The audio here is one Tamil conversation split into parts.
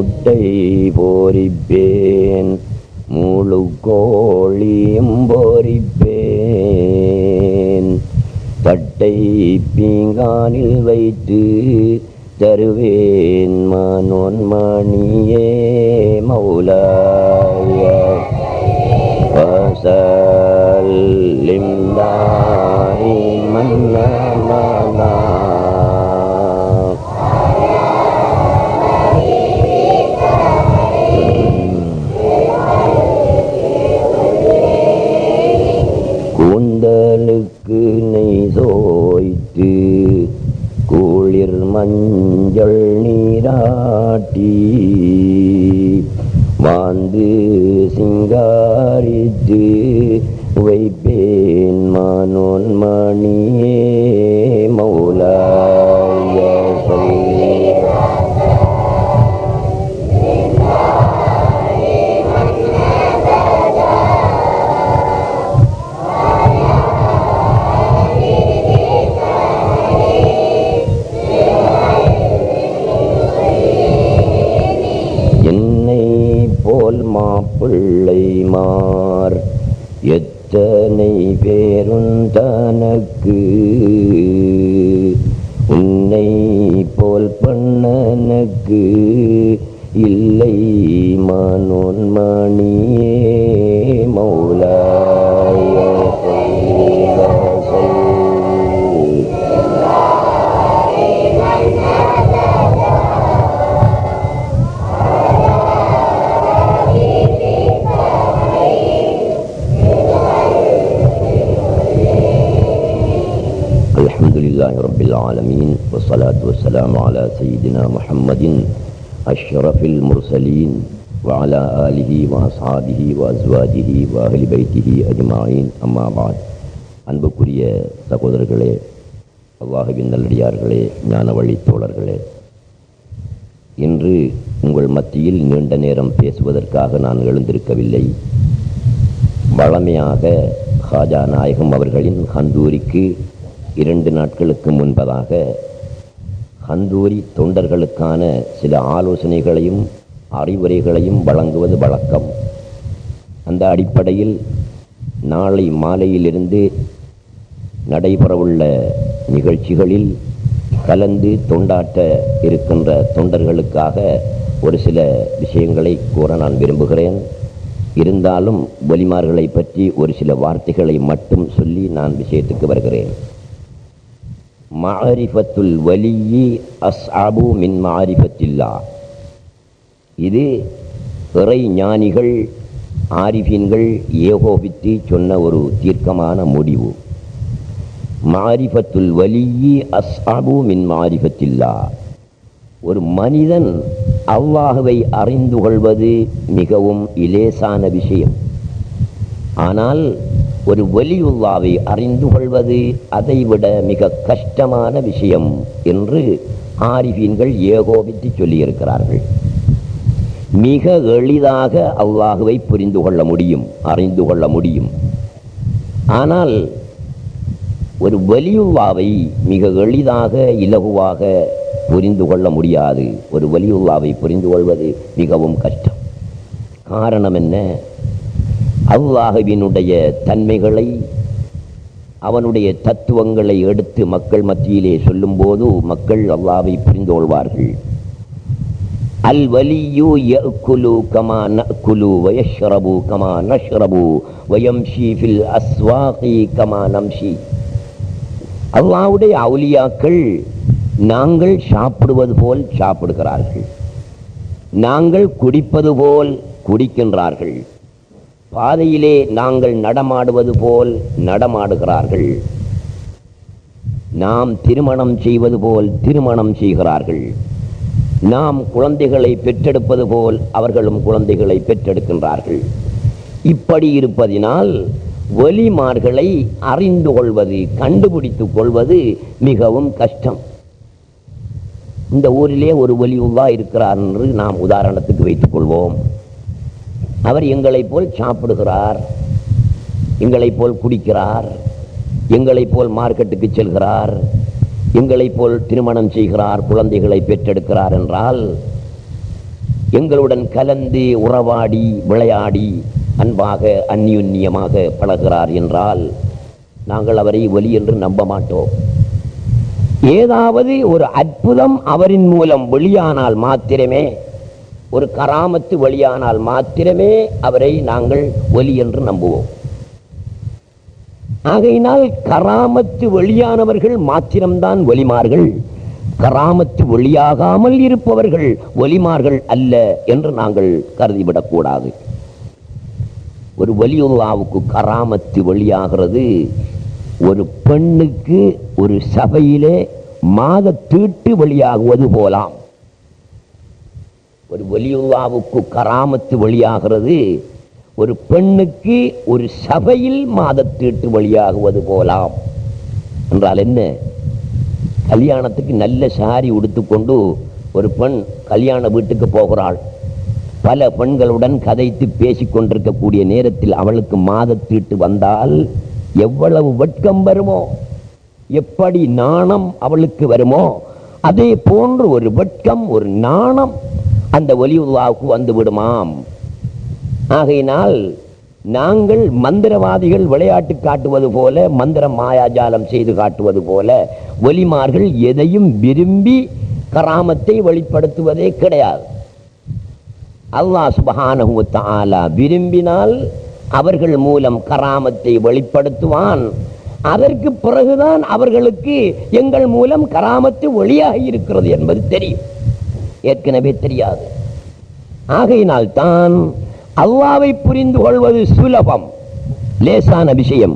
முட்டை போரிப்பேன், முழு கோழியும் போரிப்பேன். தட்டை பீங்கானில் வைத்து தருவேன் மனோன் மணியே மௌலாய வஸல்லிம் தாயிமன் அபதா. கூந்தலுக்கு நெய் தோய்த்து குளிர் மஞ்சள் நீராட்டி வாழ்ந்து சிங்காரித்து வைப்பேன் மனோன் மணியே மௌலாய மாப்பிள்ளைமார் எத்தனை பேரும் தனக்கு, உன்னை போல் பண்ணனக்கு இல்லை மனோன் மணியே மௌலாய. அல்ஹம்துலில்லாஹி ரப்பில் ஆலமீன் வஸ்ஸலாத்து வஸ்ஸலாமு அலா சய்யிதினா முஹம்மதின் அஷ்ரஃபில் முர்சலீன் வ அலா ஆலிஹி வ அஸ்ஹாபிஹி வ அஸ்வாஜிஹி வ அஹ்லி பைத்திஹி அஜ்மாஈன். அம்மா பஅத். அன்புக்குரிய சகோதரர்களே, அல்லாஹ்வின் நல்லடியார்களே, ஞான வழி தோழர்களே, இன்று உங்கள் மத்தியில் நீண்ட நேரம் பேசுவதற்காக நான் எழுந்திருக்கவில்லை. வழமையாக ஹாஜா நாயகம் அவர்களின் ஹந்தூரிக்கு 2 நாட்களுக்கு முன்பதாக ஹந்தூரி தொண்டர்களுக்கான சில ஆலோசனைகளையும் அறிவுரைகளையும் வழங்குவது வழக்கம். அந்த அடிப்படையில் நாளை மாலையிலிருந்து நடைபெறவுள்ள நிகழ்ச்சிகளில் கலந்து தொண்டாற்ற இருக்கின்ற தொண்டர்களுக்காக ஒரு சில விஷயங்களை கூற நான் விரும்புகிறேன். இருந்தாலும் வலிமார்களை பற்றி ஒரு சில வார்த்தைகளை மட்டும் சொல்லி நான் விஷயத்துக்கு வருகிறேன். மஅரிஃபத்துல் வலியி அஸ்அபு மின் மஅரிஃபத்தில்லாஹ். இது இறை ஞானிகள் ஆரிஃபீன்கள் ஏகோபித்து சொன்ன ஒரு தீர்க்கமான முடிவு. மஅரிஃபத்துல் வலியி அஸ்அபு மின் மஅரிஃபத்தில்லாஹ். ஒரு மனிதன் அல்லாஹ்வை அறிந்து கொள்வது மிகவும் இலேசான விஷயம். ஆனால் ஒரு வலியுல்லாவை அறிந்து கொள்வது அதைவிட மிக கஷ்டமான விஷயம் என்று ஆரிஃபீன்கள் ஏகோபித்து சொல்லியிருக்கிறார்கள். மிக எளிதாக அல்லாஹ்வை புரிந்து கொள்ள முடியும், அறிந்து கொள்ள முடியும். ஆனால் ஒரு வலியுல்லாவை மிக எளிதாக இலகுவாக புரிந்து கொள்ள முடியாது. ஒரு வலியுல்லாவை புரிந்து கொள்வது மிகவும் கஷ்டம். காரணம் என்ன? அல்லாஹ்வினுடைய தன்மைகளை, அவனுடைய தத்துவங்களை எடுத்து மக்கள் மத்தியிலே சொல்லும் போது மக்கள் அல்லாஹ்வை புரிந்து கொள்வார்கள். அல் வலியு யஅகுலு கமா நஅகுலு வயஷ்ரபு கமா நஷ்ரபு வயம்ஷி ஃபில் அஸ்வாகி கமா நம்ஷி. அல்லாஹ்வுடைய அவுலியாக்கள் நாங்கள் சாப்பிடுவது போல் சாப்பிடுகிறார்கள், நாங்கள் குடிப்பது போல் குடிக்கின்றார்கள், பாதையிலே நாங்கள் நடமாடுவது போல் நடமாடுகிறார்கள், நாம் திருமணம் செய்வது போல் திருமணம் செய்கிறார்கள், நாம் குழந்தைகளை பெற்றெடுப்பது போல் அவர்களும் குழந்தைகளை பெற்றெடுக்கின்றார்கள். இப்படி இருப்பதினால் வலிமார்களை அறிந்து கொள்வது, கண்டுபிடித்துக் கொள்வது மிகவும் கஷ்டம். இந்த ஊரிலே ஒரு வலியுல்லா இருக்கிறார் என்று நாம் உதாரணத்துக்கு வைத்துக் கொள்வோம். அவர் எங்களைப் போல் சாப்பிடுகிறார், எங்களைப் போல் குடிக்கிறார், எங்களைப் போல் மார்க்கெட்டுக்கு செல்கிறார், எங்களைப் போல் திருமணம் செய்கிறார், குழந்தைகளை பெற்றெடுக்கிறார் என்றால் எங்களுடன் கலந்து உறவாடி விளையாடி அன்பாக அந்யுன்யமாக பழகிறார் என்றால் நாங்கள் அவரை ஒலி என்று நம்ப மாட்டோம். ஏதாவது ஒரு அற்புதம் அவரின் மூலம் வெளியானால் மாத்திரமே, ஒரு கராமத்து வெளியானால் மாத்திரமே அவரை நாங்கள் ஒலி என்று நம்புவோம். ஆகையினால் கராமத்து வெளியானவர்கள் மாத்திரம்தான் ஒலிமார்கள், கராமத்து வெளியாகாமல் இருப்பவர்கள் ஒலிமார்கள் அல்ல என்று நாங்கள் கருதிவிடக்கூடாது. ஒரு வலியுல்லாவுக்கு கராமத்து வெளியாகிறது ஒரு பெண்ணுக்கு ஒரு சபையிலே மாத தீட்டு வெளியாகுவது போலாம். ஒரு வலியுல்லாவுக்கு கராமத்து வெளியாகிறது ஒரு பெண்ணுக்கு ஒரு சபையில் மாதத்தீட்டு வெளியாகுவது போலாம். என்றால் என்ன? கல்யாணத்துக்கு நல்ல சாரி உடுத்துக்கொண்டு ஒரு பெண் கல்யாண வீட்டுக்கு போகிறாள். பல பெண்களுடன் கதைத்து பேசிக்கொண்டிருக்கக்கூடிய நேரத்தில் அவளுக்கு மாதத்தீட்டு வந்தால் எவ்வளவு வெட்கம் வருமோ, எப்படி நாணம் அவளுக்கு வருமோ, அதே போன்று ஒரு வெட்கம் ஒரு நாணம் அந்த வலியுல்லாவுக்கு வந்து விடுமாம். ஆகையினால் நாங்கள் மந்திரவாதிகள் விளையாட்டு காட்டுவது போல, மந்திரம் மாயாஜாலம் செய்து காட்டுவது போல ஒலிமார்கள் எதையும் விரும்பி கராமத்தை வெளிப்படுத்துவதே கிடையாது. அல்லாஹ் சுப்ஹானஹு வ தஆலா விரும்பினால் அவர்கள் மூலம் கராமத்தை வெளிப்படுத்துவான். அதற்கு பிறகுதான் அவர்களுக்கு எங்கள் மூலம் கராமத்து வெளியாகி இருக்கிறது என்பது தெரியும். ஏற்கனவே தெரியாது. ஆகையினால் தான் அல்லாஹ்வை புரிந்து கொள்வது சுலபம், லேசான விஷயம்.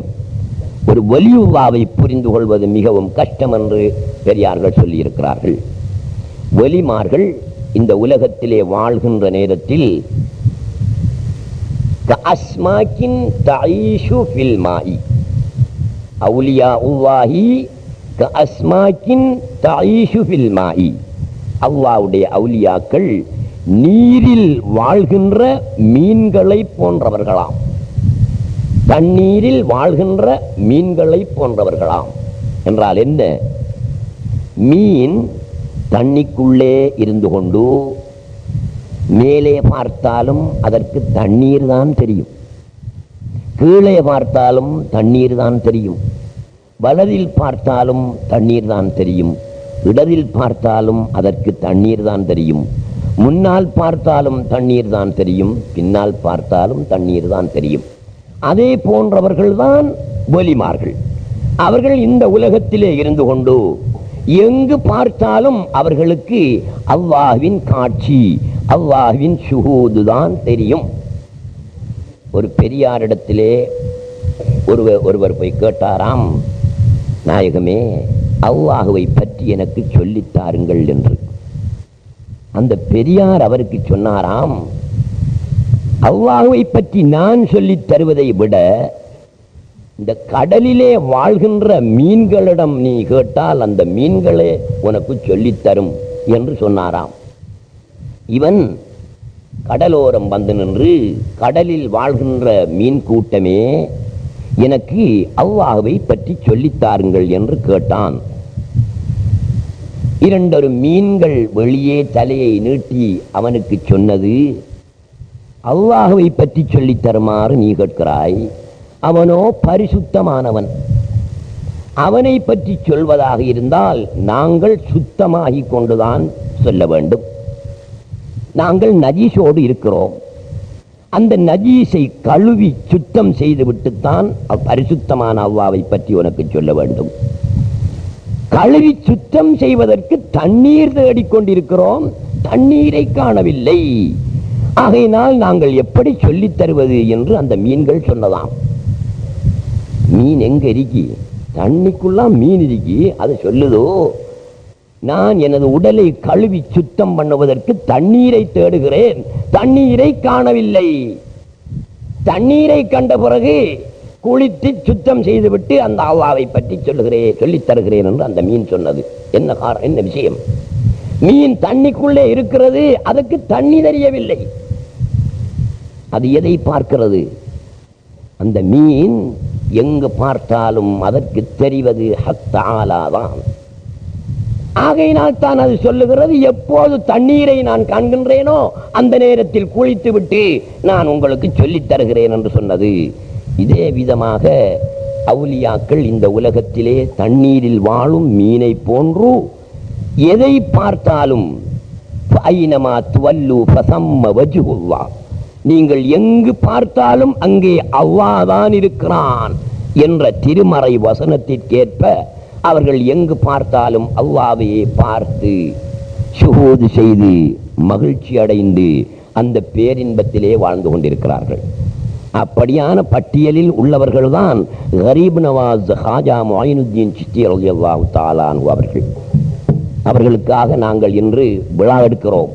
ஒரு வலியுல்லாவை புரிந்து கொள்வது மிகவும் கஷ்டம் என்று பெரியார்கள் சொல்லி இருக்கிறார்கள். வலிமார்கள் இந்த உலகத்திலே வாழ்கின்ற நேரத்தில் கஅஸ்மாக்கின் தஈஷு ஃபில் மாஇ, அவுலியாஉல்லாஹி கஅஸ்மாக்கின் தஈஷு ஃபில் மாஇ, அல்லாஹ்வுடைய அவுலியாக்கள் நீரில் வாழ்கின்ற மீன்களை போன்றவர்களாம், தண்ணீரில் வாழ்கின்ற மீன்களை போன்றவர்களாம். என்றால் என்ன? மீன் தண்ணிக்குள்ளே இருந்து கொண்டு மேலே பார்த்தாலும் அதற்கு தண்ணீர் தான் தெரியும், கீழே பார்த்தாலும் தண்ணீர் தான் தெரியும், வலதில் பார்த்தாலும் தண்ணீர் தான் தெரியும், இடதில் பார்த்தாலும் அதற்கு தண்ணீர் தான் தெரியும், முன்னால் பார்த்தாலும் தண்ணீர் தான் தெரியும், பின்னால் பார்த்தாலும் தண்ணீர் தான் தெரியும். அதே போன்றவர்கள்தான் வலிமார்கள். அவர்கள் இந்த உலகத்திலே இருந்து கொண்டு எங்கு பார்த்தாலும் அவர்களுக்கு அல்லாஹ்வின் காட்சி, அல்லாஹ்வின் ஷுஹூது தான் தெரியும். ஒரு பெரியாரிடத்திலே ஒருவர் போய் கேட்டாராம், நாயகமே அல்லாஹ்வை பற்றி எனக்கு சொல்லித்தாருங்கள் என்று. அந்த பெரியார் அவருக்கு சொன்னாராம், அல்லாஹ்வை பற்றி நான் சொல்லித் தருவதை விட இந்த கடலிலே வாழ்கின்ற மீன்களிடம் நீ கேட்டால் அந்த மீன்களே உனக்கு சொல்லித்தரும் என்று சொன்னாராம். இவன் கடலோரம் வந்து நின்று, கடலில் வாழ்கின்ற மீன் கூட்டமே எனக்கு அல்லாஹ்வை பற்றி சொல்லித்தாருங்கள் என்று கேட்டான். இரண்டொரு மீன்கள் வெளியே தலையை நீட்டி அவனுக்கு சொன்னது, அல்லாஹ்வை பற்றி சொல்லித் தருமாறு நீ கேட்கிறாய், அவனோ பரிசுத்தமானவன், அவனை பற்றி சொல்வதாக இருந்தால் நாங்கள் சுத்தமாகி கொண்டுதான் சொல்ல வேண்டும். நாங்கள் நஜீஸோடு இருக்கிறோம், அந்த நஜீஸை கழுவி சுத்தம் செய்துவிட்டுத்தான் பரிசுத்தமான அல்லாஹ்வை பற்றி உனக்கு சொல்ல வேண்டும். கழுவி சுத்தம் செய்வதற்கு தண்ணீர் தேடிக்கொண்டிருக்கிறோம், தண்ணீரை காணவில்லை. ஆகையினால் நாங்கள் எப்படி சொல்லித் தருவது என்று அந்த மீன்கள் சொன்னதாம். மீன் எங்க இருக்கி? தண்ணிக்குள்ள மீன் இருக்கி, அது சொல்லுதோ, நான் எனது உடலை கழுவி சுத்தம் பண்ணுவதற்கு தண்ணீரை தேடுகிறேன், தண்ணீரை காணவில்லை. தண்ணீரை கண்ட பிறகு குளித்து சுத்தம் செய்துவிட்டு அந்த அல்லாஹ்வை பற்றி சொல்லித் தருகிறேன் என்று அந்த மீன் சொன்னது. என்ன விஷயம்? மீன் தண்ணிக்குள்ளே இருக்கிறது, அதுக்கு தண்ணி தெரியவில்லை. அது எதை பார்க்கிறது? அந்த மீன் எங்கு பார்த்தாலும் அதற்கு தெரிவது ஹக் தஆலா தான். ஆகையினால் தான் அது சொல்லுகிறது, எப்போது தண்ணீரை நான் காண்கின்றேனோ அந்த நேரத்தில் குளித்து விட்டு நான் உங்களுக்கு சொல்லித் தருகிறேன் என்று சொன்னது. இதே விதமாக அவுலியாக்கள் இந்த உலகத்திலே தண்ணீரில் வாழும் மீனை போன்று எதை பார்த்தாலும் நீங்கள் எங்கு பார்த்தாலும் அங்கே அல்லாஹ் தான் இருக்கிறான் என்ற திருமறை வசனத்திற்கேற்ப அவர்கள் எங்கு பார்த்தாலும் அல்லாஹ்வையே பார்த்து ஷுஹூத் செய்து மகிழ்ச்சி அடைந்து அந்த பேரின்பத்திலே வாழ்ந்து கொண்டிருக்கிறார்கள். அப்படியான பட்டியலில் உள்ளவர்கள் தான் கரீப் நவாஸ் ஹாஜா முயினுத்தீன் சிஸ்தி ரலியல்லாஹு தஆலா அன்ஹு அவர்கள். அவர்களுக்காக நாங்கள் இன்று விழா எடுக்கிறோம்,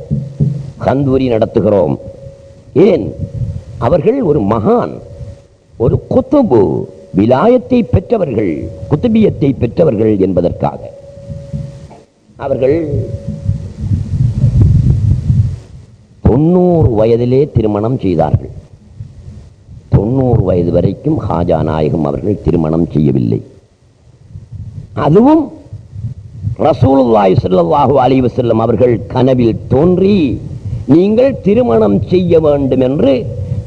கந்தூரி நடத்துகிறோம். ஏன்? அவர்கள் ஒரு மகான், ஒரு குத்துபு, விலாயத்தை பெற்றவர்கள், குத்துபியத்தை பெற்றவர்கள் என்பதற்காக. அவர்கள் 90 வயதிலே திருமணம் செய்தார்கள். 90 வயது வரைக்கும் ஹாஜா நாயகம் அவர்கள் திருமணம் செய்யவில்லை. அதுவும் ரசூலுல்லாஹி ஸல்லல்லாஹு அலைஹி வஸல்லம் அவர்கள் கனவில் தோன்றி நீங்கள் திருமணம் செய்ய வேண்டும் என்று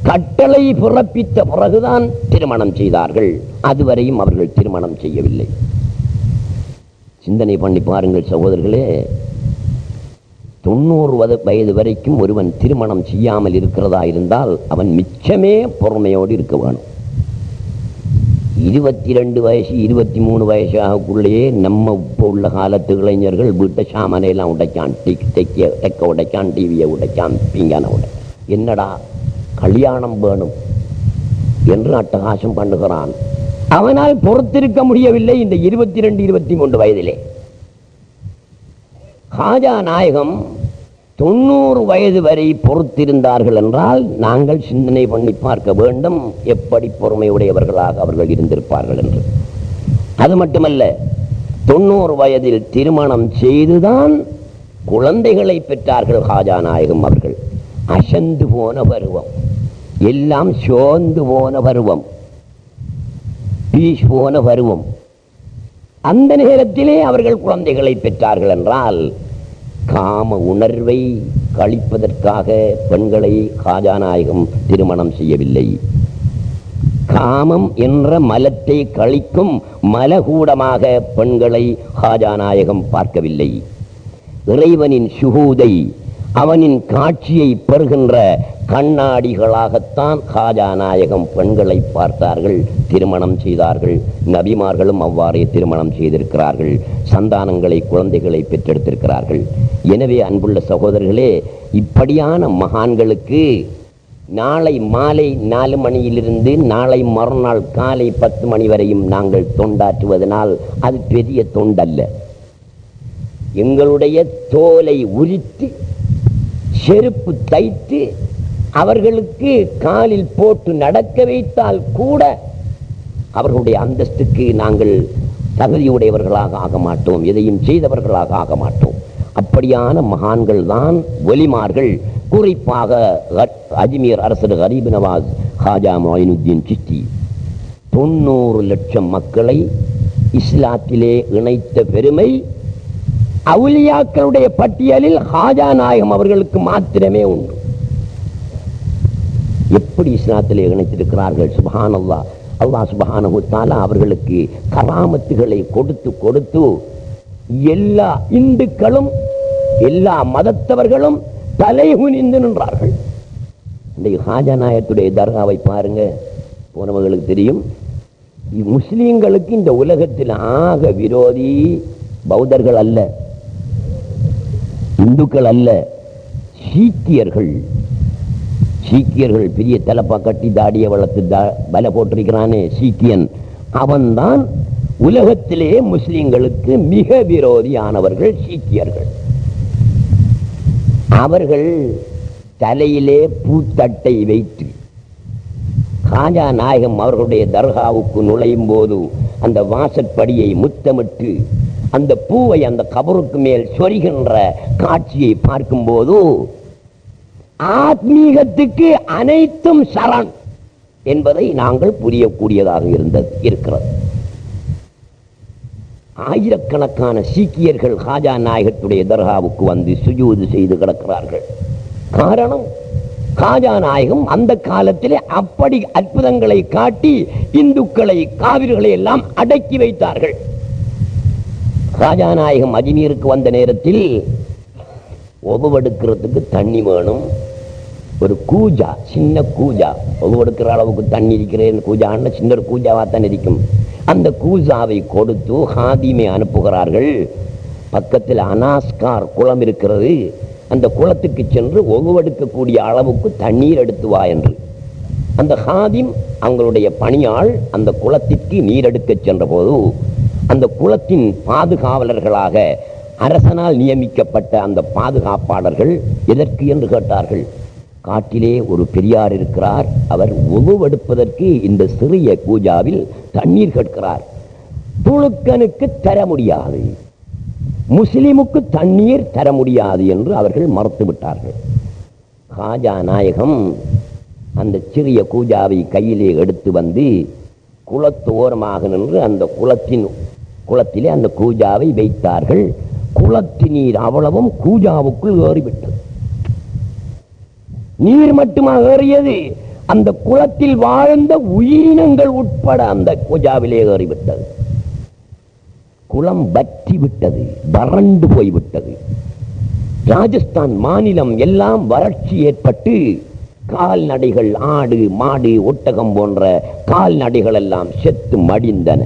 கட்டளை பிறப்பித்த பிறகுதான் திருமணம் செய்தார்கள். அதுவரையும் அவர்கள் திருமணம் செய்யவில்லை. சிந்தனை பண்ணி பாருங்கள் சகோதரர்களே, 90 வயது வரைக்கும் ஒருவன் திருமணம் செய்யாமல் இருக்கிறதா இருந்தால் அவன் மிச்சமே பொறுமையோடு இருக்க வேணும். 22 வயசு 23 வயசாகக்குள்ளேயே நம்ம இப்போ உள்ள காலத்து இளைஞர்கள் வீட்டை சாமானையெல்லாம் உடைக்கான், டெக்க உடைக்கான், டிவியை உடைக்கான், பீங்கான உடைக்கான். என்னடா கல்யாணம் வேணும் என்று அட்டகாசம் பண்ணுகிறான். அவனால் பொறுத்திருக்க முடியவில்லை. இந்த 22 23 வயதிலே ஹாஜா நாயகம் 90 வயது வரை பொறுத்திருந்தார்கள் என்றால் நாங்கள் சிந்தனை பண்ணி பார்க்க வேண்டும் எப்படி பொறுமையுடையவர்களாக அவர்கள் இருந்திருப்பார்கள் என்று. அது மட்டுமல்ல, 90 வயதில் திருமணம் செய்துதான் குழந்தைகளை பெற்றார்கள் ஹாஜா நாயகம் அவர்கள். அசந்து போன பருவம், எல்லாம் சோர்ந்து போன பருவம், பீஸ் போன பருவம். அந்த நேரத்திலே அவர்கள் குழந்தைகளை பெற்றார்கள் என்றால் காம உணர்வை கழிப்பதற்காக பெண்களை ஹாஜா நாயகம் திருமணம் செய்யவில்லை. காமம் என்ற மலத்தை கழிக்கும் மலகூடமாக பெண்களை ஹாஜா நாயகம் பார்க்கவில்லை. இறைவனின் ஷுஹூதை, அவனின் காட்சியை பெறுகின்ற கண்ணாடிகளாகத்தான் ஹாஜா நாயகம் பெண்களை பார்த்தார்கள், திருமணம் செய்தார்கள். நபிமார்களும் அவ்வாறே திருமணம் செய்திருக்கிறார்கள், சந்தானங்களை, குழந்தைகளை பெற்றெடுத்திருக்கிறார்கள். எனவே அன்புள்ள சகோதரர்களே, இப்படியான மகான்களுக்கு நாளை மாலை 4 மணியிலிருந்து நாளை மறுநாள் காலை 10 மணி வரையும் நாங்கள் தொண்டாற்றுவதனால் அது பெரிய தொண்டல்ல. எங்களுடைய தோலை உரித்து செருப்பு தைத்து அவர்களுக்கு காலில் போட்டு நடக்க வைத்தால் கூட அவர்களுடைய அந்தஸ்துக்கு நாங்கள் தகுதியுடையவர்களாக ஆக மாட்டோம், எதையும் செய்தவர்களாக ஆக மாட்டோம். அப்படியான மகான்கள் தான் ஒலிமார்கள். குறிப்பாக அஜ்மீர் அரசர் கரீப் நவாஸ் ஹாஜா முயினுத்தீன் சிஸ்தி 90 லட்சம் மக்களை இஸ்லாத்திலே இணைத்த பெருமை அவுலியாக்களுடைய பட்டியலில் ஹாஜா நாயகம் அவர்களுக்கு மாத்திரமே உண்டு. எப்படி இஸ்லாத்திலே இணைத்திருக்கிறார்கள்! சுப்ஹானல்லாஹ். அல்லாஹ் சுப்ஹானஹு தஆலா அவர்களுக்கு கராமத்துகளை கொடுத்து கொடுத்து எல்லா இந்துக்களும் எல்லா மதத்தவர்களும் தலை குனிந்து நின்றார்கள். இந்த ஹாஜா நாயகத்துடைய தர்காவை பாருங்க, போனவர்களுக்கு தெரியும். முஸ்லீம்களுக்கு இந்த உலகத்தில் ஆக விரோதி பௌத்தர்கள் அல்ல, இந்துக்கள் அல்ல, சீக்கியர்கள். சீக்கியர்கள் பெரிய தலப்பா கட்டி தாடிய வளர்த்து பல போட்டிருக்கிறானே சீக்கியன், அவன்தான் உலகத்திலே முஸ்லிம்களுக்கு மிக விரோதியானவர்கள் சீக்கியர்கள். அவர்கள் தலையிலே பூத்தட்டை வைத்து ஹாஜா நாயகம் அவர்களுடைய தர்காவுக்கு நுழையும் போது அந்த வாசற்படியை முத்தமிட்டு அந்த பூவை அந்த கபருக்கு மேல் சொரிகின்ற காட்சியை பார்க்கும் போது ஆத்மீகத்துக்கு அனைத்தும் சரண் என்பதை நாங்கள் புரியக்கூடியதாக இருக்கிறது. ஆயிரக்கணக்கான சீக்கியர்கள் ஹாஜா நாயகத்துடைய தர்காவுக்கு வந்து சுஜூது செய்து கிடக்கிறார்கள். காரணம், ஹாஜா நாயகம் அந்த காலத்திலே அப்படி அற்புதங்களை காட்டி இந்துக்களை, காவிர்களை எல்லாம் அடக்கி வைத்தார்கள். ஹாஜா நாயகம் அஜ்மீருக்கு வந்த நேரத்தில் ஒவ்வொடுக்கிறதுக்கு தண்ணி வேணும். ஒரு கூஜா, சின்ன கூஜா, ஒவ்வொடுக்கிற அளவுக்கு தண்ணி இருக்கிறேன், கூஜான்னு சின்ன ஒரு கூஜாவா தான் இருக்கும். அந்த கூஜாவை கொடுத்து ஹாதிமை அனுப்புகிறார்கள். பக்கத்தில் அனாஸ்கார் குளம் இருக்கிறது, அந்த குளத்துக்கு சென்று ஒவ்வொடுக்கக்கூடிய அளவுக்கு தண்ணீர் எடுத்து வா என்று. அந்த ஹாதிம் அவங்களுடைய பணியாள் அந்த குளத்திற்கு நீர் எடுக்க சென்ற போது அந்த குளத்தின் பாதுகாவலர்களாக அரசனால் நியமிக்கப்பட்ட அந்த பாதுகாப்பாளர்கள் எதற்கு என்று கேட்டார்கள். காட்டிலே ஒரு பெரியார் இருக்கிறார், அவர் உணவெடுப்பதற்கு இந்த சிறிய கூஜாவில் தண்ணீர் கேட்கிறார். துலுக்கனுக்கு தர முடியாது, முஸ்லிமுக்கு தண்ணீர் தர முடியாது என்று அவர்கள் மறுத்துவிட்டார்கள். ஹாஜா நாயகம் அந்த சிறிய கூஜாவை கையிலே எடுத்து வந்து குளத்தோரமாக நின்று அந்த குளத்திலே அந்த கூஜாவை வைத்தார்கள். குளத்து நீர் அவ்வளவும் கூஜாவுக்குள் ஏறிவிட்டது. நீர் மட்டுமாக ஏறியது, அந்த குளத்தில் வாழ்ந்த உயிரினங்கள் உட்பட அந்த கூஜாவிலே ஏறிவிட்டது. குளம் வற்றி விட்டது, வறண்டு போய்விட்டது. ராஜஸ்தான் மாநிலம் எல்லாம் வறட்சி ஏற்பட்டு கால்நடைகள், ஆடு மாடு ஒட்டகம் போன்ற கால்நடைகள் எல்லாம் செத்து மடிந்தன.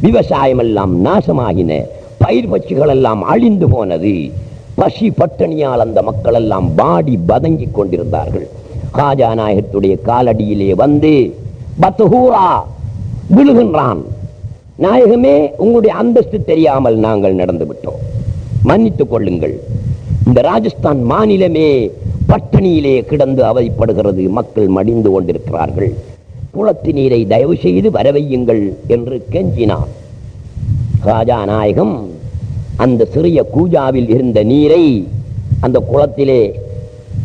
விவசாயம் எல்லாம் நாசமாகின, பயிர் பட்சிகள் எல்லாம் அழிந்து போனது. பசி பட்டணியால் அந்த மக்கள் எல்லாம் வாடி பதங்கி கொண்டிருந்தார்கள். ஹாஜா நாயகத்துடைய காலடியிலே வந்து பத்ஹூரா விழுகின்றான். நாயகமே, உங்களுடைய அந்தஸ்து தெரியாமல் நாங்கள் நடந்து விட்டோம், மன்னித்துக் கொள்ளுங்கள். இந்த ராஜஸ்தான் மாநிலமே பட்டணியிலே கிடந்து அவதிப்படுகிறது, மக்கள் மடிந்து கொண்டிருக்கிறார்கள், குளத்து நீரை தயவு செய்து வரவையுங்கள் என்று கெஞ்சினார். ஹாஜா நாயகம் அந்த சிறிய கூஜாவில் இருந்த நீரை அந்த குளத்திலே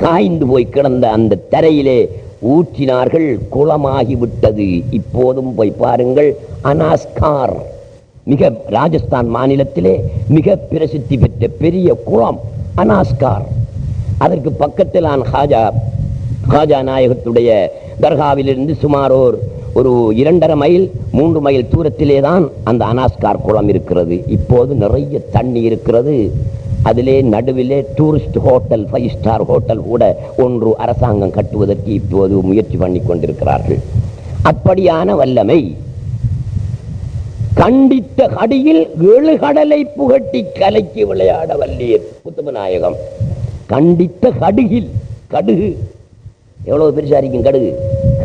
காய்ந்து போய் கிடந்த அந்த தரையிலே ஊற்றினார்கள். குளமாகிவிட்டது. இப்போதும் போய் பாருங்கள், அனாஸ்கார் மிக ராஜஸ்தான் மாநிலத்திலே மிக பிரசித்தி பெற்ற பெரிய குளம் அனாஸ்கார். அதற்கு பக்கத்தில் ஹாஜா நாயகத்துடைய தர்காவிலிருந்து சுமார் ஒரு 2.5 மைல் 3 மைல் தூரத்திலே தான் அந்த அனாஸ்கார் குளம் இருக்கிறது. இப்போது நிறைய தண்ணி இருக்கிறது. அதிலே நடுவிலே டூரிஸ்ட் ஹோட்டல், 5 ஸ்டார் ஹோட்டல் கூட ஒன்று அரசாங்கம் கட்டுவதற்கு இப்போது முயற்சி பண்ணி கொண்டிருக்கிறார்கள். அப்படியான வல்லமை கண்டித்த கடியில் 7 கடலை புகட்டி கலைக்கு விளையாட வல்லியர் குத்துபநாயகம். கண்டித்த கடுகில், கடுகு எவ்வளவு பெருசா இருக்கும், கடுகு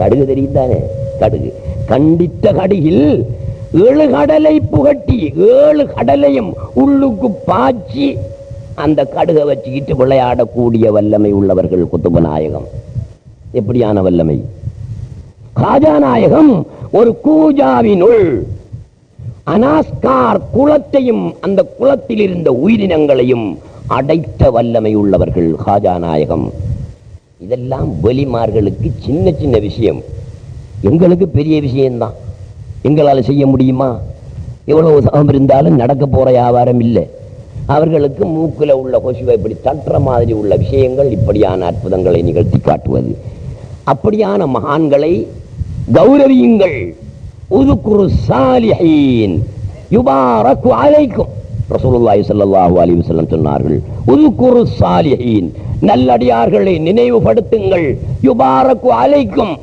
கடுகு தெரியும் தானே, கடுகு. கண்டித்த கடுகில் 7 கடலை புகட்டி, 7 கடலையும் உள்ளுக்கு பாய்ச்சி அந்த கடுகை வச்சுக்கிட்டு விளையாடக்கூடிய வல்லமை உள்ளவர்கள் குத்துபநாயகம். எப்படியான வல்லமை! ஹாஜா நாயகம் ஒரு கூஜாவினுள் அனாஸ்கார் குளத்தையும் அந்த குளத்தில் இருந்த உயிரினங்களையும் அடைத்த வல்லமை உள்ளவர்கள் ஹாஜா நாயகம். இதெல்லாம் வெளிமார்களுக்கு சின்ன சின்ன விஷயம், எங்களுக்கு பெரிய விஷயம்தான். எங்களால் செய்ய முடியுமா? எவ்வளவு சமம் இருந்தாலும் நடக்க போற வியாபாரம் இல்லை. அவர்களுக்கு மூக்குல உள்ள கொசுவை இப்படி தட்டுற மாதிரி உள்ள விஷயங்கள் இப்படியான அற்புதங்களை நிகழ்த்தி காட்டுவது. அப்படியான மகான்களை கௌரவியுங்கள். உதுகுரு சாலிஹீன் யுபாரகு அலைக்கும். ரசூலுல்லாஹி ஸல்லல்லாஹு அலைஹி வஸல்லம் சொன்னார்கள், உதுகுரு சாலிஹீன், நல்லடியார்களை நினைவுபடுத்துங்கள், யுபாரகு அலைக்கும்,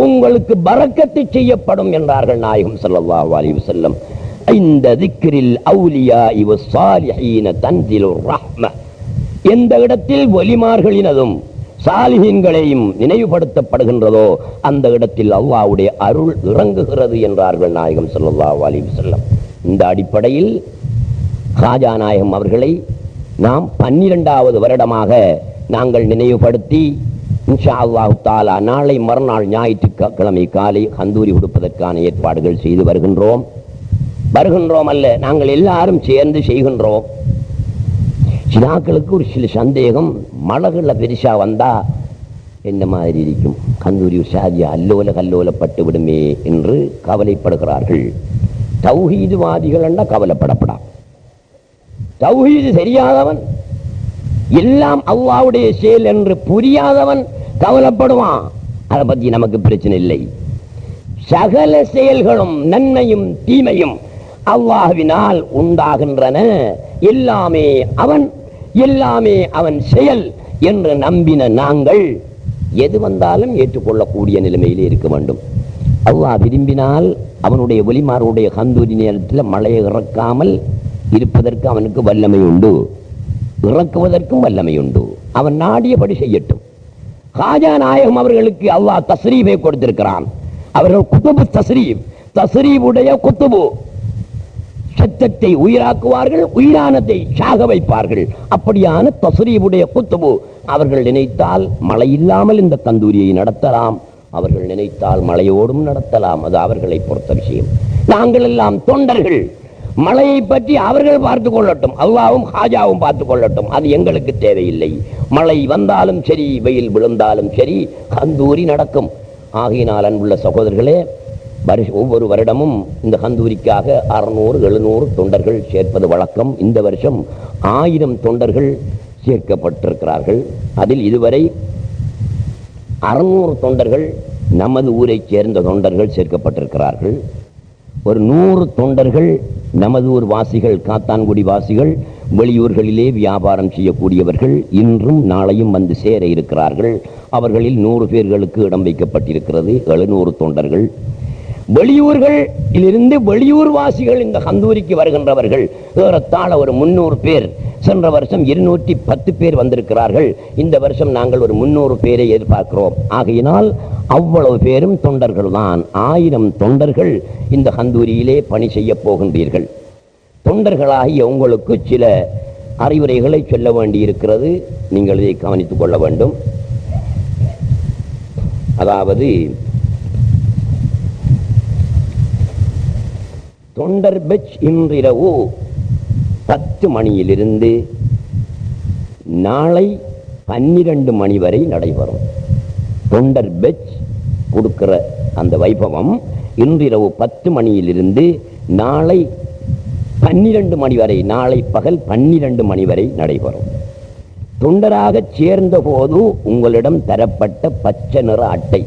உங்களுக்கு பரக்கத்து செய்யப்படும் என்றார்கள் நாயகம் ஸல்லல்லாஹு அலைஹி வஸல்லம். இந்த திக்ரில் அவுலியாஇ வஸ்ஸாலிஹீன தன்சிலுர் ரஹ்ம, எந்த இடத்தில் வலிமார்களினதும் சாலிஹீன்களையும் நினைவுபடுத்தப்படுகின்றதோ அந்த இடத்தில் அல்லாஹ்வுடைய அருள் இறங்குகிறது என்றார்கள் நாயகம் ஸல்லல்லாஹு அலைஹி வஸல்லம். இந்த அடிப்படையில் ஹாஜா நாயகம் அவர்களை நாம் 12வது வருடமாக நாங்கள் நினைவுபடுத்தி இன்ஷா அல்லாஹ் தஆலா நாளை மறுநாள் ஞாயிற்றுக்கிழமை காலை கந்தூரி கொடுப்பதற்கான ஏற்பாடுகள் செய்து வருகின்றோம் அல்ல, நாங்கள் எல்லாரும் சேர்ந்து செய்கின்றோம். சிலாக்களுக்கு ஒரு சில சந்தேகம், மலகுல பெருசா வந்தா என்ன மாதிரி இருக்கும், கந்தூரி ஷாஜியா அல்லோல கல்லோலப்பட்டு விடுமே என்று கவலைப்படுகிறார்கள். தௌஹீதுவாதிகள் என்றா கவலைப்படப்படாது. தௌஹீது தெரியாதவன், எல்லாம் அல்லாஹ்வுடைய செயல் என்று புரியாதவன் கவலைப்படுவான். அதை பத்தி நமக்கு பிரச்சனை இல்லை. சகல செயல்களும் நன்மையும் தீமையும் அல்லாஹ்வினால் உண்டாகின்றன. எல்லாமே அவன் செயல் என்று நம்பின நாங்கள் எது வந்தாலும் ஏற்றுக்கொள்ளக்கூடிய நிலைமையிலே இருக்க வேண்டும். அல்லாஹ் விரும்பினால் அவனுடைய ஒலிமாருடைய கந்தூரி நேரத்தில் மழையை இறக்காமல் இருப்பதற்கு அவனுக்கு வல்லமை உண்டு, இறக்குவதற்கும் வல்லமை உண்டு. அவன் நாடியபடி செய்யட்டும். காஜா நாயகம் அவர்களுக்கு அல்லாஹ் தஸ்ரீபை கொடுத்திருக்கிறான். அவர்கள் குத்துபு தஸ்ரீபுடைய குத்துபு. சத்தத்தை உயிராக்குவார்கள், உயிரானதை சாக வைப்பார்கள். அப்படியான தஸ்ரீபுடைய குத்துபு. அவர்கள் நினைத்தால் மழை இல்லாமல் இந்த கந்தூரியை நடத்தலாம், அவர்கள் நினைத்தால் மழையோடும் நடத்தலாம். அது அவர்களை பொறுத்த விஷயம். நாங்கள் எல்லாம் தொண்டர்கள். மழையை பற்றி அவர்கள் பார்த்துக் கொள்ளட்டும், அல்லாவும் ஹாஜாவும் பார்த்துக் கொள்ளட்டும். அது எங்களுக்கு தேவையில்லை. மழை வந்தாலும் சரி, வெயில் விழுந்தாலும் சரி, கந்தூரி நடக்கும். ஆகையினால் அன்புள்ள சகோதரர்களே, ஒவ்வொரு வருடமும் இந்த கந்தூரிக்காக 600-700 தொண்டர்கள் சேர்ப்பது வழக்கம். இந்த வருஷம் 1000 தொண்டர்கள் சேர்க்கப்பட்டிருக்கிறார்கள். அதில் இதுவரை 600 தொண்டர்கள் நமது ஊரை சேர்ந்த தொண்டர்கள் சேர்க்கப்பட்டிருக்கிறார்கள். ஒரு 100 தொண்டர்கள் நமது ஊர் வாசிகள், காத்தான்குடி வாசிகள், வெளியூர்களிலே வியாபாரம் செய்யக்கூடியவர்கள் இன்றும் நாளையும் வந்து சேர இருக்கிறார்கள். அவர்களில் 100 பேர்களுக்கு இடம் வைக்கப்பட்டிருக்கிறது. 700 தொண்டர்கள். வெளியூர்களிலிருந்து வெளியூர் வாசிகள் இந்த கந்தூரிக்கு வருகின்றவர்கள் ஏறத்தாழ ஒரு 300 பேர். சென்ற வருஷம் 210 பேர் வந்திருக்கிறார்கள். இந்த வருஷம் நாங்கள் ஒரு 300 பேரை எதிர்பார்க்கிறோம். ஆகையினால் அவ்வளவு பேரும் தொண்டர்கள் தான். 1000 தொண்டர்கள் இந்த கந்தூரியிலே பணி செய்ய போகின்றீர்கள். தொண்டர்களாகிய உங்களுக்கு சில அறிவுரைகளை சொல்ல வேண்டி இருக்கிறது. நீங்கள் இதை கவனித்துக் கொள்ள வேண்டும். அதாவது தொண்டர் பெச் இன்றிரவு 10 மணியிலிருந்து நாளை 12 மணி வரை நடைபெறும். தொண்டர் பெச் கொடுக்கிற அந்த வைபவம் இன்றிரவு 10 மணியிலிருந்து நாளை 12 மணி வரை, நாளை பகல் 12 மணி வரை நடைபெறும். தொண்டராக சேர்ந்த போது உங்களிடம் தரப்பட்ட பச்சை நிற அட்டை,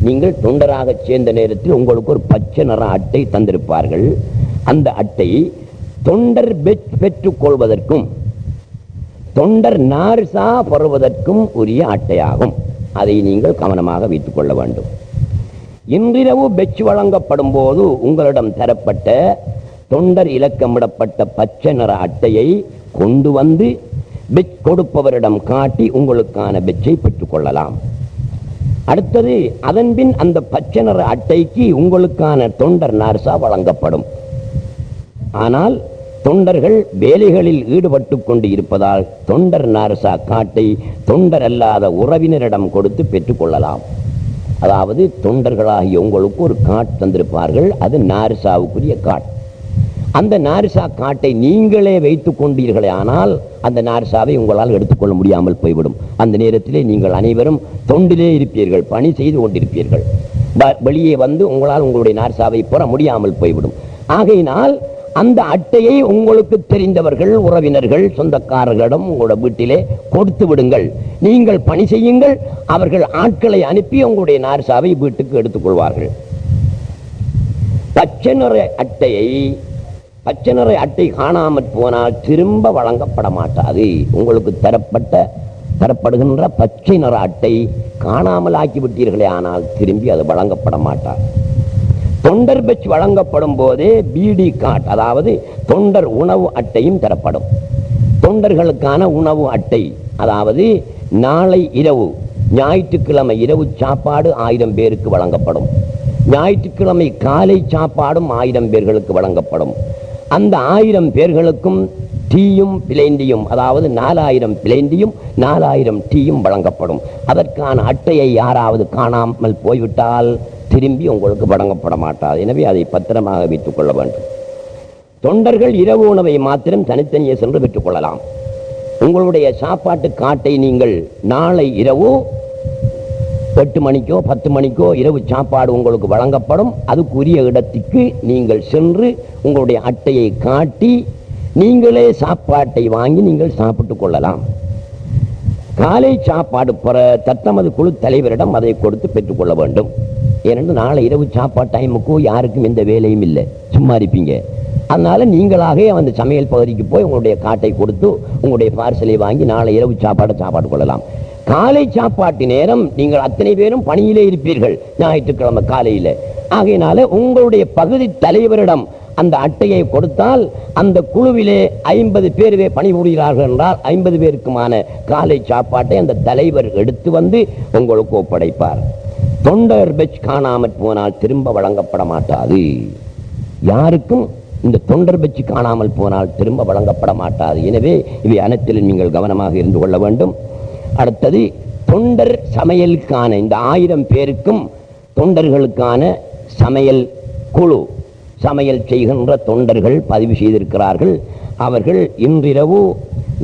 நீங்கள் தொண்டராக சேர்ந்த நேரத்தில் உங்களுக்கு ஒரு பச்சை நிற அட்டை தந்திருப்பார்கள். அந்த அட்டை தொண்டர் பெற்றுக் கொள்வதற்கும் தொண்டர் நார்சா பெறுவதற்கும் உரிய அட்டையாகும். அதை நீங்கள் கவனமாக வைத்துக் கொள்ள வேண்டும். இன்றிரவு பெச் வழங்கப்படும் போது உங்களிடம் தரப்பட்ட தொண்டர் இலக்கமிடப்பட்ட பச்சை நிற அட்டையை கொண்டு வந்து பெச் கொடுப்பவரிடம் காட்டி உங்களுக்கான பெச்சை பெற்றுக் கொள்ளலாம். அடுத்தது அதன்பின் அந்த பச்சை நிற அட்டைக்கு உங்களுக்கான தொண்டர் நார்சா வழங்கப்படும். ஆனால் தொண்டர்கள் வேலைகளில் ஈடுபட்டுக் கொண்டு இருப்பதால் தொண்டர் நார்சா காட்டை தொண்டர் அல்லாத உறவினரிடம் கொடுத்து பெற்றுக் கொள்ளலாம். அதாவது தொண்டர்களாகிய உங்களுக்கு ஒரு காட் தந்திருப்பார்கள். அது நார்சாவுக்குரிய காட். அந்த நார்சா காட்டை நீங்களே வைத்துக் கொண்டீர்களே ஆனால் அந்த நார்சாவை உங்களால் எடுத்துக்கொள்ள முடியாமல் போய்விடும். அந்த நேரத்திலே நீங்கள் அனைவரும் தொண்டிலே இருப்பீர்கள், பணி செய்து கொண்டிருப்பீர்கள். வெளியே வந்து உங்களால் உங்களுடைய நார்சாவை பெற முடியாமல் போய்விடும். ஆகையினால் அந்த அட்டையை உங்களுக்கு தெரிந்தவர்கள், உறவினர்கள், சொந்தக்காரர்களிடம் உங்களோட வீட்டிலே கொடுத்து விடுங்கள். நீங்கள் பணி செய்யுங்கள். அவர்கள் ஆட்களை அனுப்பி உங்களுடைய நார்சாவை வீட்டுக்கு எடுத்துக்கொள்வார்கள். பச்சை நிற அட்டை காணாமற் போனால் திரும்ப வழங்கப்பட மாட்டாது. உங்களுக்கு தரப்படுகின்ற பச்சை நிற அட்டை காணாமல் ஆக்கிவிட்டீர்களே ஆனால் திரும்பி அது வழங்கப்பட மாட்டார். தொண்டர் பெச் வழங்கப்படும் போதே பிடி கார்டு, அதாவது தொண்டர் உணவு அட்டையும் தரப்படும். தொண்டர்களுக்கான உணவு அட்டை, அதாவது நாளை இரவு ஞாயிற்றுக்கிழமை இரவு சாப்பாடு 1000 பேருக்கு வழங்கப்படும். ஞாயிற்றுக்கிழமை காலை சாப்பாடும் 1000 பேர்களுக்கு வழங்கப்படும். அந்த 1000 பேர்களுக்கும் டீயும் பிளேண்டியும், அதாவது 4000 பிளேண்டியும் 4000 டீயும் வழங்கப்படும். அதற்கான அட்டையை யாராவது காணாமல் போய்விட்டால் திரும்பி உங்களுக்கு வழங்கப்பட மாட்டாது. எனவே அதை பத்திரமாக வைத்துக் கொள்ள வேண்டும். தொண்டர்கள் இரவு உணவை மாத்திரம் தனித்தனியே சென்று பெற்றுக் கொள்ளலாம். உங்களுடைய சாப்பாட்டு காட்டை நீங்கள் நாளை இரவு 8 மணிக்கோ 10 மணிக்கோ இரவு சாப்பாடு உங்களுக்கு வழங்கப்படும். அதுக்குரிய இடத்துக்கு நீங்கள் சென்று உங்களுடைய அட்டையை காட்டி நீங்களே சாப்பாட்டை வாங்கி நீங்கள் சாப்பிட்டுக் கொள்ளலாம். காலை சாப்பாடு தத்தமது குழு தலைவரிடம் அதை கொடுத்து பெற்றுக்கொள்ள வேண்டும். ஏனென்று நாளை இரவு சாப்பாடு டைமுக்கு யாருக்கும் எந்த வேலையும் இல்லை, சும்மா இருப்பீங்க. அதனால நீங்களாக அந்த சமையல் பகுதிக்கு போய் உங்களுடைய காட்டை கொடுத்து உங்களுடைய பார்சலை வாங்கி நாளை இரவு சாப்பாடு கொள்ளலாம். காலை சாப்பாட்டு நேரம் நீங்கள் அத்தனை பேரும் பணியிலே இருப்பீர்கள் ஞாயிற்றுக்கிழமை காலையில். ஆகையினால உங்களுடைய பகுதி தலைவரிடம் அந்த அட்டையை கொடுத்தால் அந்த குழுவிலே 50 பேருவே பணிபுரிகிறார்கள் என்றால் 50 பேருக்குமான காலை சாப்பாட்டை அந்த தலைவர் எடுத்து வந்து உங்களுக்கு ஒப்படைப்பார். தொண்டர் பெச் காணாமற் போனால் திரும்ப வழங்கப்பட மாட்டாது. யாருக்கும் இந்த தொண்டர் பெச்சு காணாமல் போனால் திரும்ப வழங்கப்பட மாட்டாது. எனவே இவை அனைத்திலும் நீங்கள் கவனமாக இருந்து கொள்ள வேண்டும். அடுத்தது தொண்டர் சமையலுக்கான இந்த 1000 பேருக்கும் தொண்டர்களுக்கான சமையல் குழு, சமையல் செய்கின்ற தொண்டர்கள் பதிவு செய்திருக்கிறார்கள். அவர்கள் இன்றிரவு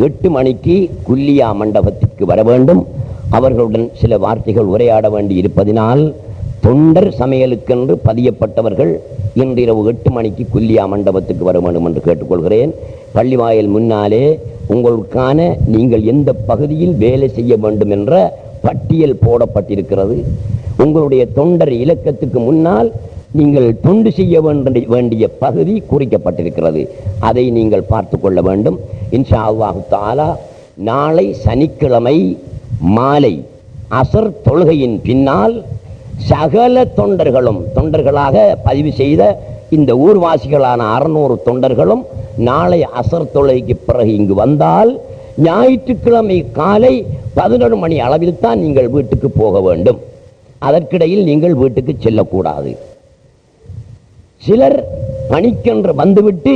8 மணிக்கு குல்லியா மண்டபத்திற்கு வர வேண்டும். அவர்களுடன் சில வார்த்தைகள் உரையாட வேண்டி இருப்பதினால் தொண்டர் சமையலுக்கென்று பதியப்பட்டவர்கள் இன்றிரவு 8 மணிக்கு குல்லியா மண்டபத்துக்கு வர வேண்டும் என்று கேட்டுக்கொள்கிறேன். பள்ளிவாயல் முன்னாலே உங்களுக்கான நீங்கள் எந்த பகுதியில் வேலை செய்ய வேண்டும் என்ற பட்டியல் போடப்பட்டிருக்கிறது. உங்களுடைய தொண்டர் இலக்கத்துக்கு முன்னால் நீங்கள் தொண்டு செய்ய வேண்டிய பகுதி குறிக்கப்பட்டிருக்கிறது. அதை நீங்கள் பார்த்து கொள்ள வேண்டும். இன்ஷா அல்லாஹு தஆலா நாளை சனிக்கிழமை மாலை அசர் தொழுகையின் பின்னால் சகல தொண்டர்களும், தொண்டர்களாக பதிவு செய்த இந்த ஊர்வாசிகளான 600 தொண்டர்களும் நாளை அசர் தொழுகைக்கு பிறகு இங்கு வந்தால் ஞாயிற்றுக்கிழமை காலை 11 மணி அளவில் தான் நீங்கள் வீட்டுக்கு போக வேண்டும். அதற்கிடையில் நீங்கள் வீட்டுக்கு செல்லக்கூடாது. சிலர் பணிக்கென்று வந்துவிட்டு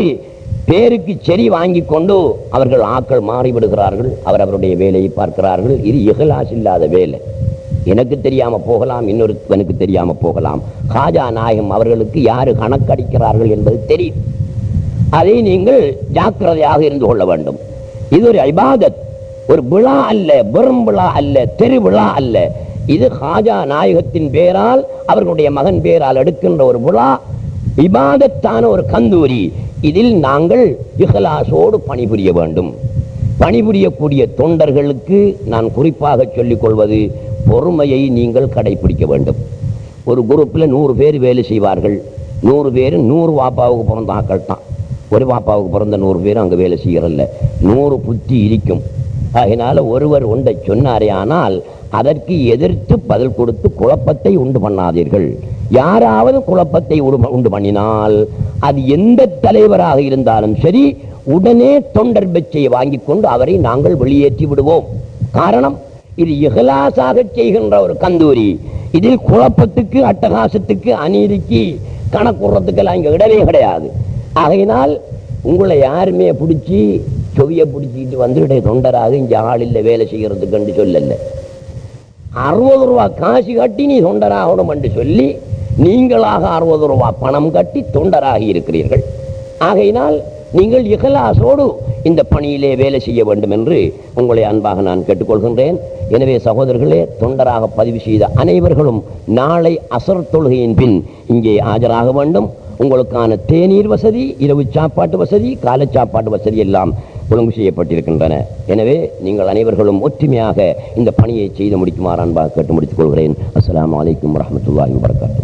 பேருக்கு செறி வாங்கி கொண்டு அவர்கள் ஆக்கள் மாறிவிடுகிறார்கள். அவருடைய வேலையை பார்க்கிறார்கள். இது இஹ்லாஸ் இல்லாத வேலை. எனக்கு தெரியாம போகலாம், இன்னொருவனுக்கு தெரியாம போகலாம். ஹாஜா நாயகம் அவர்களுக்கு யாரு கணக்கடிக்கிறார்கள் என்பது தெரியும். அதை நீங்கள் ஜாக்கிரதையாக இருந்து கொள்ள வேண்டும். இது ஒரு இபாதத், ஒரு விழா அல்ல, பெரும் விழா அல்ல, தெரு விழா அல்ல. இது ஹாஜா நாயகத்தின் பேரால், அவர்களுடைய மகன் பேரால் எடுக்கின்ற ஒரு விழா, இபாதத்தான ஒரு கந்தூரி. இதில் நாங்கள் இஹ்லாஸோடு பணிபுரிய வேண்டும். பணிபுரியக்கூடிய தொண்டர்களுக்கு நான் குறிப்பாக சொல்லிக் கொள்வது, பொறுமையை நீங்கள் கடைபிடிக்க வேண்டும். ஒரு குரூப்பில் 100 பேர் வேலை செய்வார்கள். 100 பேர் 100 வாப்பாவுக்கு பிறந்த ஆக்கள் தான். ஒரு வாப்பாவுக்கு பிறந்த 100 பேர் அங்கே வேலை செய்யறதில்ல. 100 புத்தி இருக்கும். அதனால ஒருவர் ஒன்றை சொன்னாரே ஆனால் அதற்கு எதிர்த்து பதில் கொடுத்து குழப்பத்தை உண்டு பண்ணாதீர்கள். யாராவது குழப்பத்தை உண்டு பண்ணினால் அது எந்த தலைவராக இருந்தாலும் சரி, உடனே தொண்டர் பெச்சையை வாங்கி கொண்டு அவரை நாங்கள் வெளியேற்றி விடுவோம். காரணம், இது இஹ்லாஸாக செய்கின்ற ஒரு கந்தூரி. இதில் குழப்பத்துக்கு, அட்டகாசத்துக்கு, அநீதிக்கு, கணக்குறதுக்கெல்லாம் இங்கே இடமே கிடையாது. ஆகையினால் உங்களை யாருமே பிடிச்சி சொவிய பிடிச்சிட்டு வந்துவிட தொண்டராக இங்கே ஆளில் வேலை செய்கிறதுக்கு என்று சொல்லல. 60 ரூபா காசு கட்டி நீ தொண்டராகணும் என்று சொல்லி நீங்களாக 60 ரூபா பணம் கட்டி தொண்டராகி இருக்கிறீர்கள். ஆகையினால் நீங்கள் இஹ்லாஸோடு இந்த பணியிலே வேலை செய்ய வேண்டும் என்று உங்களை அன்பாக நான் கேட்டுக்கொள்கின்றேன். எனவே சகோதரர்களே, தொண்டராக பதிவு செய்த அனைவர்களும் நாளை அசர் தொழுகையின் பின் இங்கே ஆஜராக வேண்டும். உங்களுக்கான தேநீர் வசதி, இரவு சாப்பாட்டு வசதி, காலை சாப்பாட்டு வசதி எல்லாம் ஒழுங்கு செய்யப்பட்டிருக்கின்றன. எனவே நீங்கள் அனைவர்களும் ஒற்றுமையாக இந்த பணியை செய்து முடிக்குமாறு அன்பாக கேட்டு முடித்துக் கொள்கிறேன். அஸ்ஸலாமு அலைக்கும் வரஹ்மத்துல்லாஹி வபரகாத்துஹு.